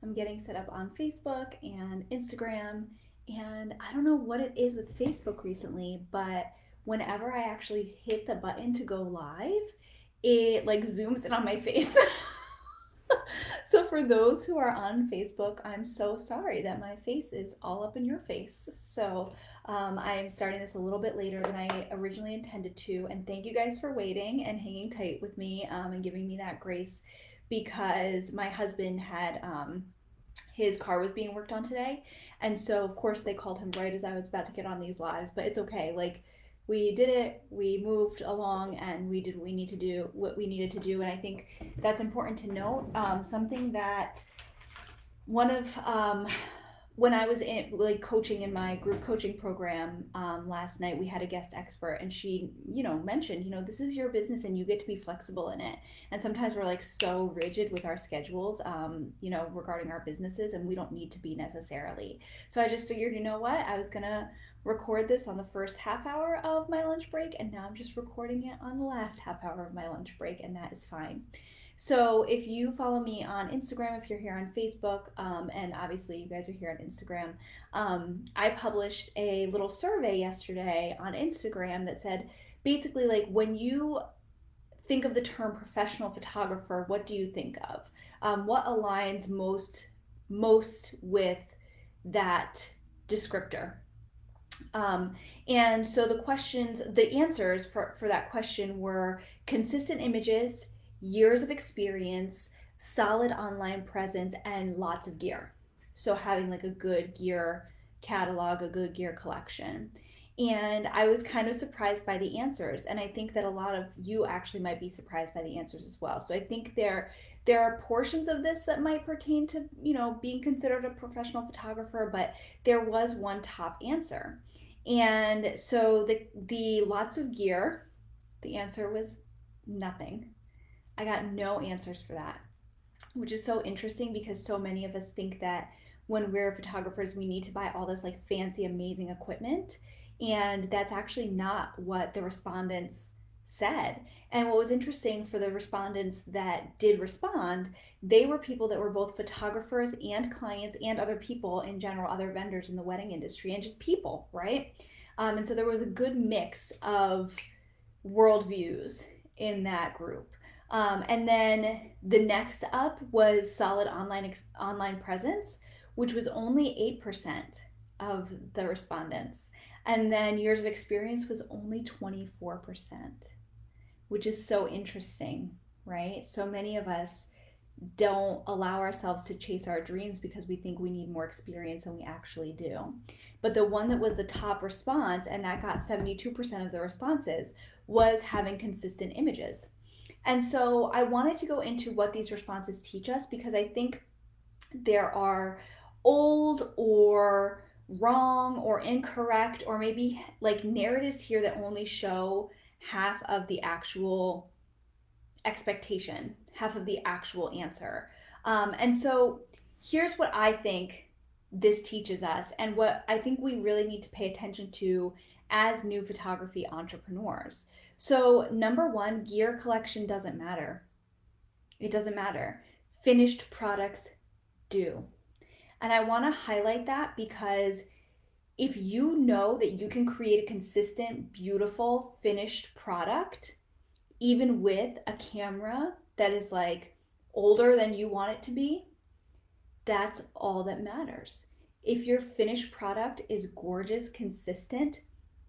I'm getting set up on Facebook and Instagram. And I don't know what it is with Facebook recently, but whenever I actually hit the button to go live, it like zooms in on my face. So for those who are on Facebook, I'm so sorry that my face is all up in your face. So I am starting this a little bit later than I originally intended to. And thank you guys for waiting and hanging tight with me and giving me that grace because my husband had his car was being worked on today. And so, of course, they called him right as I was about to get on these lives, but it's okay. Like, we did it, we moved along, and we did what we need to do, what we needed to do. And I think that's important to note. Something that one of when I was in like coaching in my group coaching program last night, we had a guest expert, and she, mentioned, this is your business, and you get to be flexible in it. And sometimes we're like so rigid with our schedules, regarding our businesses, and we don't need to be necessarily. So I just figured, you know what, I was gonna record this on the first half hour of my lunch break, and now I'm just recording it on the last half hour of my lunch break, and that is fine. So if you follow me on Instagram, if you're here on Facebook, and obviously you guys are here on Instagram, I published a little survey yesterday on Instagram that said basically like when you think of the term professional photographer, what do you think of? What aligns most with that descriptor? Um, and so the answers for that question were consistent images, years of experience, solid online presence, and lots of gear. So having like a good gear catalog, a good gear collection. And I was kind of surprised by the answers. And I think that a lot of you actually might be surprised by the answers as well. So I think there are portions of this that might pertain to, being considered a professional photographer, but there was one top answer. And so the lots of gear, the answer was nothing. I got no answers for that, which is so interesting because so many of us think that when we're photographers, we need to buy all this like fancy, amazing equipment. And that's actually not what the respondents said. And what was interesting for the respondents that did respond, they were people that were both photographers and clients and other people in general, other vendors in the wedding industry, and just people, right? And so there was a good mix of worldviews in that group. And then the next up was solid online presence, which was only 8% of the respondents. And then years of experience was only 24%, which is so interesting, right? So many of us don't allow ourselves to chase our dreams because we think we need more experience than we actually do. But the one that was the top response, and that got 72% of the responses, was having consistent images. And so I wanted to go into what these responses teach us because I think there are old or wrong or incorrect or maybe like narratives here that only show half of the actual expectation, half of the actual answer. And so here's what I think this teaches us, and what I think we really need to pay attention to as new photography entrepreneurs. So, number one, gear collection doesn't matter. It doesn't matter. Finished products do. And I want to highlight that because if you know that you can create a consistent, beautiful, finished product, even with a camera that is like older than you want it to be, that's all that matters. If your finished product is gorgeous, consistent,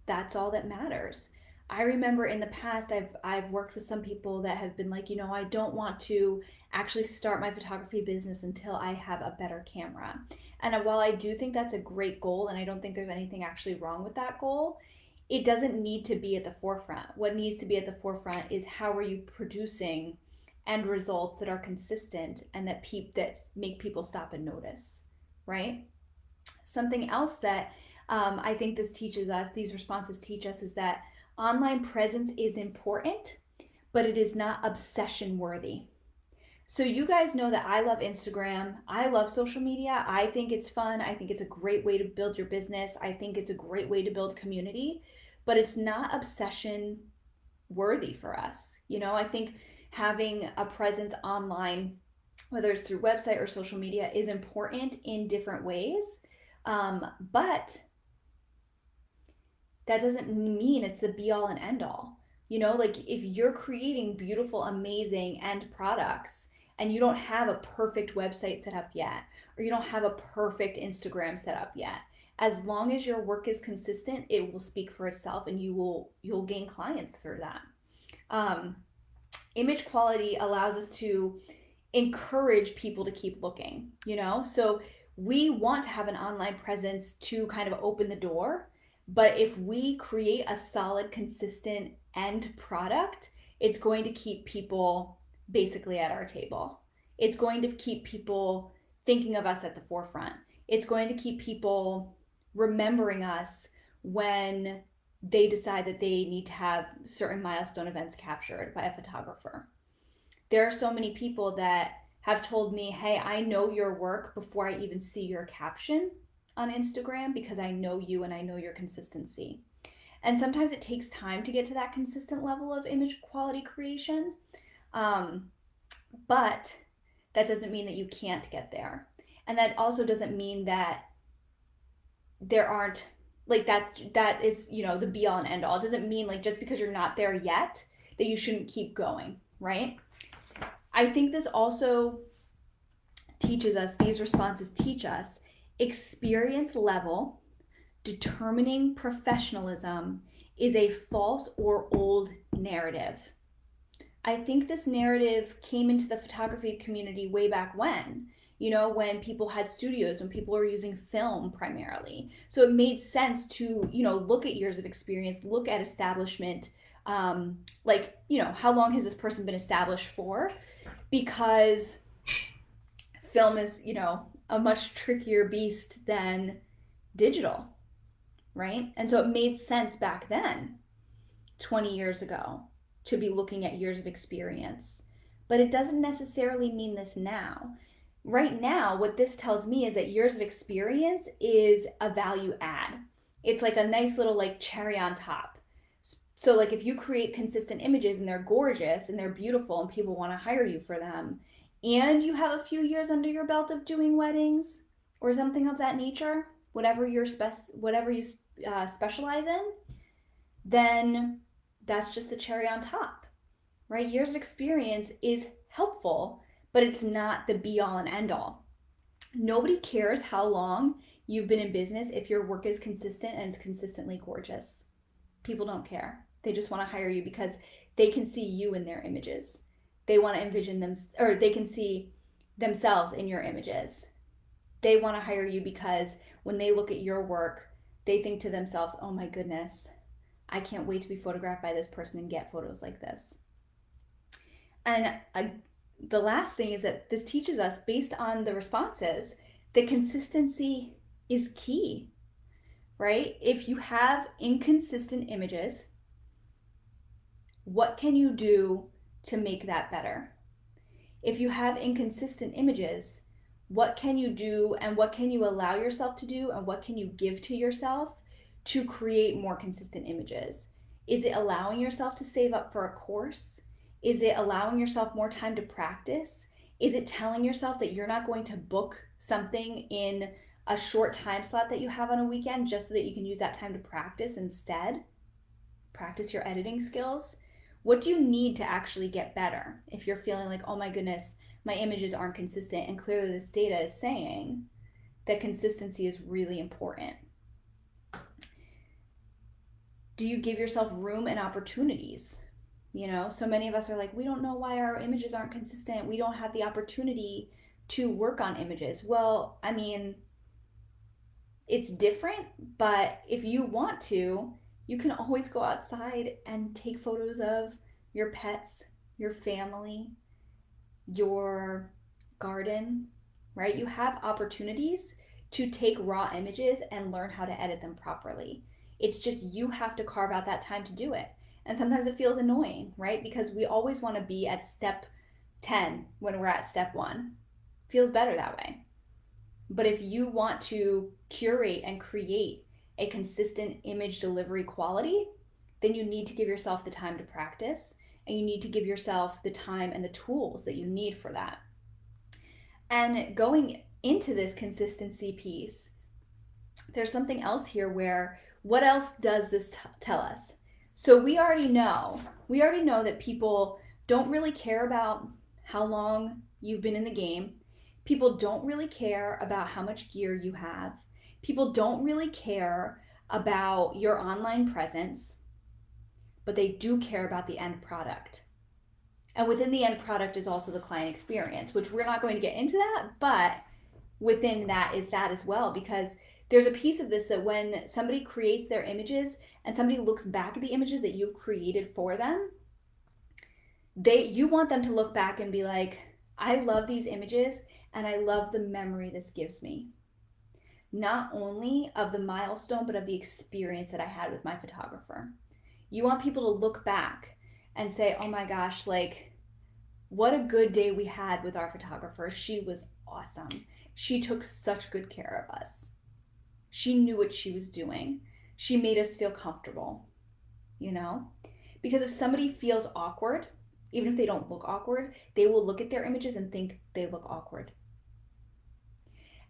that's all that matters. I remember in the past I've worked with some people that have been like, I don't want to actually start my photography business until I have a better camera. And while I do think that's a great goal and I don't think there's anything actually wrong with that goal, it doesn't need to be at the forefront. What needs to be at the forefront is how are you producing end results that are consistent and that make people stop and notice, right? Something else that I think these responses teach us, is that online presence is important, but it is not obsession worthy. So you guys know that I love Instagram. I love social media. I think it's fun. I think it's a great way to build your business. I think it's a great way to build community, but it's not obsession worthy for us. I think having a presence online whether it's through website or social media, is important in different ways. But that doesn't mean it's the be all and end all. You know, like if you're creating beautiful, amazing end products and you don't have a perfect website set up yet, or you don't have a perfect Instagram set up yet, as long as your work is consistent, it will speak for itself and you'll gain clients through that. Um, Image quality allows us to encourage people to keep looking, you know? So we want to have an online presence to kind of open the door. But if we create a solid, consistent end product, it's going to keep people basically at our table. It's going to keep people thinking of us at the forefront. It's going to keep people remembering us when they decide that they need to have certain milestone events captured by a photographer. There are so many people that have told me, hey, I know your work before I even see your caption on Instagram because I know you and I know your consistency. And sometimes it takes time to get to that consistent level of image quality creation. But that doesn't mean that you can't get there. And that also doesn't mean that there aren't like that is, you know, the be all and end all. It doesn't mean like just because you're not there yet that you shouldn't keep going, right? I think this also teaches us, these responses teach us experience level determining professionalism is a false or old narrative. I think this narrative came into the photography community way back when, you know, when people had studios, when people were using film primarily. So it made sense to, you know, look at years of experience, look at establishment, like, you know, how long has this person been established for? Because film is, you know, a much trickier beast than digital, right? And so it made sense back then, 20 years ago, to be looking at years of experience. But it doesn't necessarily mean this now. Right now, what this tells me is that years of experience is a value add. It's like a nice little like cherry on top. So like if you create consistent images and they're gorgeous and they're beautiful and people want to hire you for them, and you have a few years under your belt of doing weddings or something of that nature, whatever you specialize in, then that's just the cherry on top, right? Years of experience is helpful, but it's not the be all and end all. Nobody cares how long you've been in business if your work is consistent and it's consistently gorgeous. People don't care. They just want to hire you because they can see you in their images. They want to envision them, or they can see themselves in your images. They want to hire you because when they look at your work, they think to themselves, oh my goodness, I can't wait to be photographed by this person and get photos like this. And the last thing is that this teaches us, based on the responses, that consistency is key, right? If you have inconsistent images, what can you do to make that better? If you have inconsistent images, what can you do and what can you allow yourself to do and what can you give to yourself to create more consistent images? Is it allowing yourself to save up for a course? Is it allowing yourself more time to practice? Is it telling yourself that you're not going to book something in a short time slot that you have on a weekend just so that you can use that time to practice instead? Practice your editing skills. What do you need to actually get better if you're feeling like, oh my goodness, my images aren't consistent, and clearly this data is saying that consistency is really important? Do you give yourself room and opportunities? You know, so many of us are like, we don't know why our images aren't consistent. We don't have the opportunity to work on images. Well, I mean, it's different, but if you want to, you can always go outside and take photos of your pets, your family, your garden, right? You have opportunities to take raw images and learn how to edit them properly. It's just you have to carve out that time to do it. And sometimes it feels annoying, right? Because we always want to be at step 10 when we're at step 1. Feels better that way. But if you want to curate and create a consistent image delivery quality, then you need to give yourself the time to practice, and you need to give yourself the time and the tools that you need for that. And going into this consistency piece, there's something else here where what else does this tell us? So we already know that people don't really care about how long you've been in the game. People don't really care about how much gear you have. People don't really care about your online presence, but they do care about the end product. And within the end product is also the client experience, which we're not going to get into that, but within that is that as well, because there's a piece of this that when somebody creates their images and somebody looks back at the images that you've created for them, you want them to look back and be like, I love these images and I love the memory this gives me. Not only of the milestone, but of the experience that I had with my photographer. You want people to look back and say, oh my gosh, like, what a good day we had with our photographer. She was awesome. She took such good care of us. She knew what she was doing. She made us feel comfortable, you know? Because if somebody feels awkward, even if they don't look awkward, they will look at their images and think they look awkward.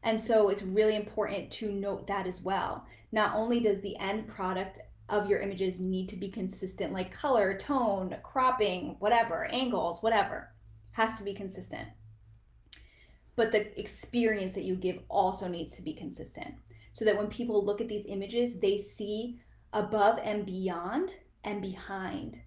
And so it's really important to note that as well. Not only does the end product of your images need to be consistent, like color, tone, cropping, whatever, angles, whatever, has to be consistent. But the experience that you give also needs to be consistent, so that when people look at these images, they see above and beyond and behind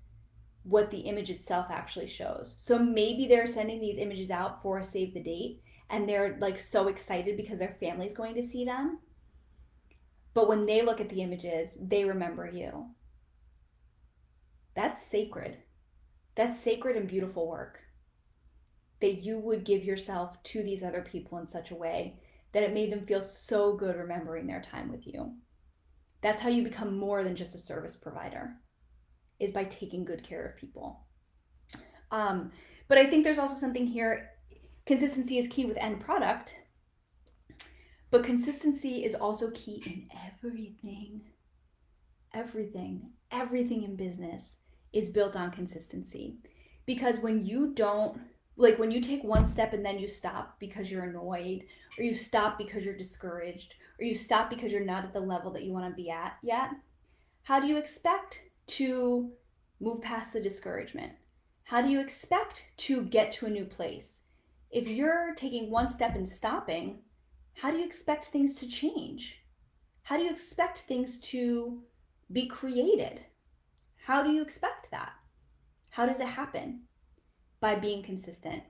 what the image itself actually shows. So maybe they're sending these images out for a save the date and they're like so excited because their family's going to see them. But when they look at the images, they remember you. That's sacred. That's sacred and beautiful work. That you would give yourself to these other people in such a way that it made them feel so good remembering their time with you. That's how you become more than just a service provider, is by taking good care of people. But I think there's also something here. Consistency is key with end product, but consistency is also key in everything. Everything in business is built on consistency. Because when you don't, like when you take one step and then you stop because you're annoyed, or you stop because you're discouraged, or you stop because you're not at the level that you want to be at yet, how do you expect to move past the discouragement? How do you expect to get to a new place? If you're taking one step and stopping, how do you expect things to change? How do you expect things to be created? How do you expect that? How does it happen? By being consistent.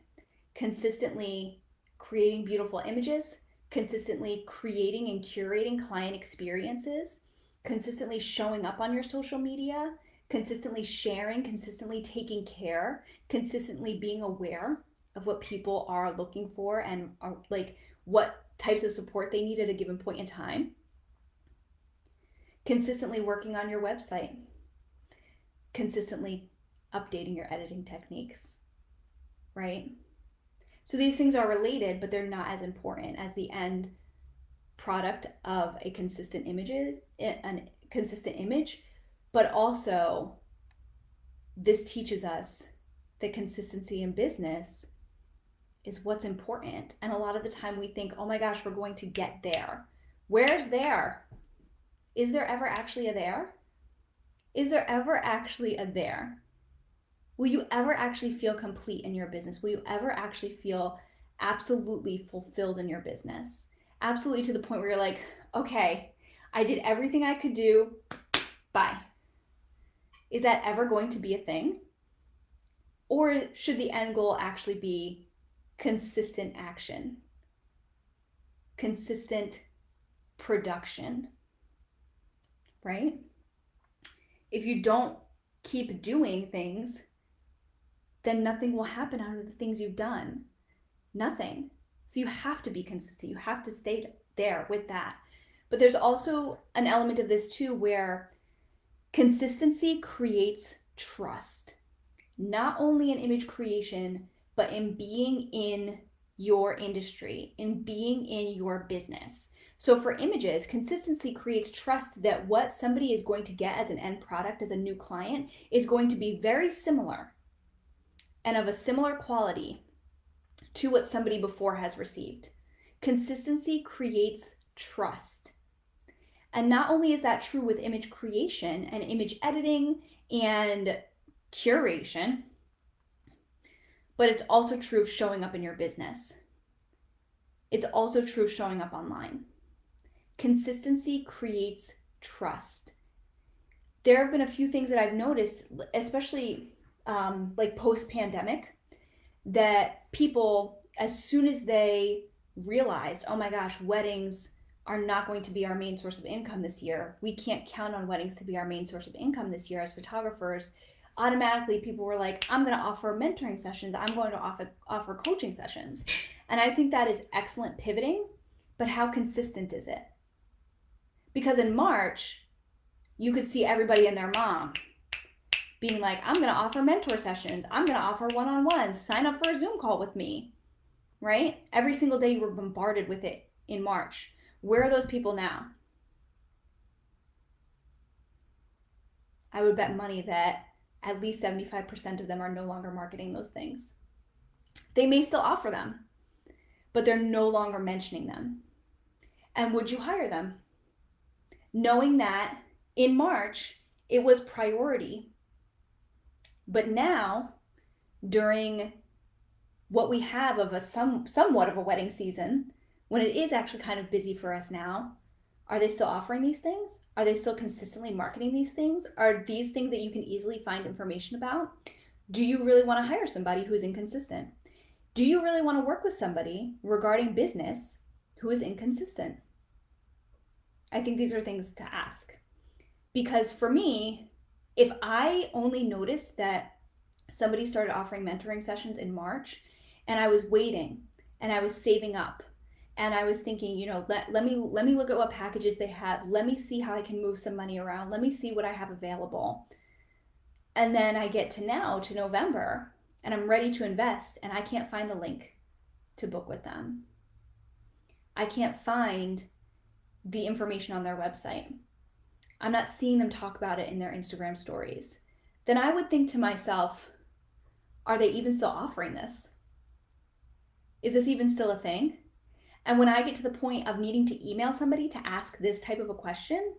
Consistently creating beautiful images, consistently creating and curating client experiences, consistently showing up on your social media, consistently sharing, consistently taking care, consistently being aware of what people are looking for and are like what types of support they need at a given point in time. Consistently working on your website. Consistently updating your editing techniques, right? So these things are related, but they're not as important as the end product of a consistent image, but also this teaches us that consistency in business is what's important. And a lot of the time we think, oh my gosh, we're going to get there. Where's there? Is there ever actually a there? Is there ever actually a there? Will you ever actually feel complete in your business? Will you ever actually feel absolutely fulfilled in your business? Absolutely, to the point where you're like, okay, I did everything I could do. Bye. Is that ever going to be a thing? Or should the end goal actually be consistent action, consistent production, right? If you don't keep doing things, then nothing will happen out of the things you've done. Nothing. So you have to be consistent. You have to stay there with that. But there's also an element of this too, where consistency creates trust, not only in image creation, but in being in your industry, in being in your business. So for images, consistency creates trust that what somebody is going to get as an end product, as a new client, is going to be very similar and of a similar quality to what somebody before has received. Consistency creates trust. And not only is that true with image creation and image editing and curation, but it's also true of showing up in your business. It's also true of showing up online. Consistency creates trust. There have been a few things that I've noticed, especially like post-pandemic, that people, as soon as they realized, oh my gosh, weddings are not going to be our main source of income this year. We can't count on weddings to be our main source of income this year as photographers. Automatically, people were like, I'm going to offer mentoring sessions. I'm going to offer coaching sessions. And I think that is excellent pivoting, but how consistent is it? Because in March, you could see everybody and their mom being like, I'm going to offer mentor sessions. I'm going to offer one-on-ones. Sign up for a Zoom call with me, right? Every single day you were bombarded with it in March. Where are those people now? I would bet money that at least 75% of them are no longer marketing those things. They may still offer them, but they're no longer mentioning them. And would you hire them? Knowing that in March, it was priority. But now, during what we have of a somewhat of a wedding season, when it is actually kind of busy for us now, are they still offering these things? Are they still consistently marketing these things? Are these things that you can easily find information about? Do you really want to hire somebody who is inconsistent? Do you really want to work with somebody regarding business who is inconsistent? I think these are things to ask. Because for me, if I only noticed that somebody started offering mentoring sessions in March and I was waiting and I was saving up and I was thinking, let me look at what packages they have. Let me see how I can move some money around. Let me see what I have available. And then I get to November and I'm ready to invest and I can't find the link to book with them. I can't find the information on their website. I'm not seeing them talk about it in their Instagram stories. Then I would think to myself, are they even still offering this? Is this even still a thing? And when I get to the point of needing to email somebody to ask this type of a question,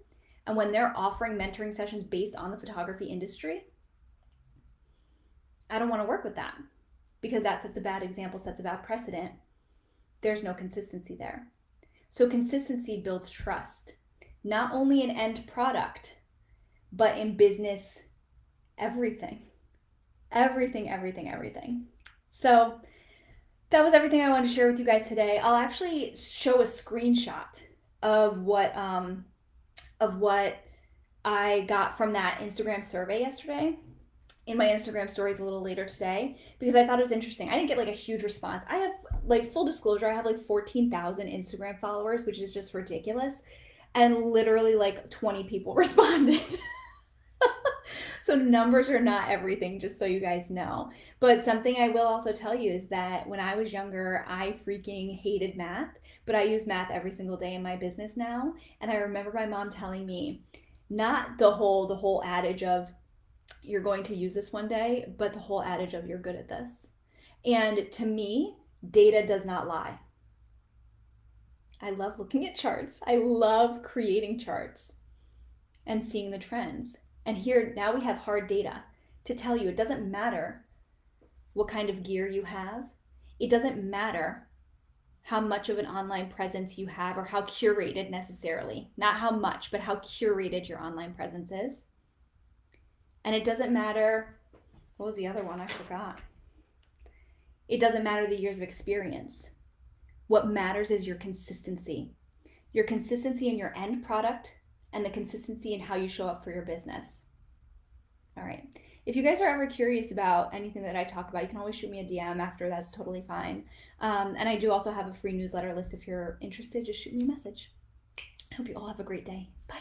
and when they're offering mentoring sessions based on the photography industry, I don't want to work with that because that sets a bad example, sets a bad precedent. There's no consistency there. So consistency builds trust, not only in end product, but in business, everything. Everything. So that was everything I wanted to share with you guys today. I'll actually show a screenshot of what I got from that Instagram survey yesterday in my Instagram stories a little later today because I thought it was interesting. I didn't get like a huge response. I have, full disclosure, I have 14,000 Instagram followers, which is just ridiculous. And literally 20 people responded. So numbers are not everything, just so you guys know. But something I will also tell you is that when I was younger, I freaking hated math, but I use math every single day in my business now. And I remember my mom telling me, not the whole adage of you're going to use this one day, but the whole adage of you're good at this. And to me, data does not lie. I love looking at charts. I love creating charts and seeing the trends. And here, now we have hard data to tell you it doesn't matter what kind of gear you have. It doesn't matter how much of an online presence you have or how curated necessarily. Not how much, but how curated your online presence is. And it doesn't matter, what was the other one? I forgot. It doesn't matter the years of experience. What matters is your consistency. Your consistency in your end product and the consistency in how you show up for your business. All right. If you guys are ever curious about anything that I talk about, you can always shoot me a DM after. That's totally fine. And I do also have a free newsletter list. If you're interested, just shoot me a message. I hope you all have a great day. Bye.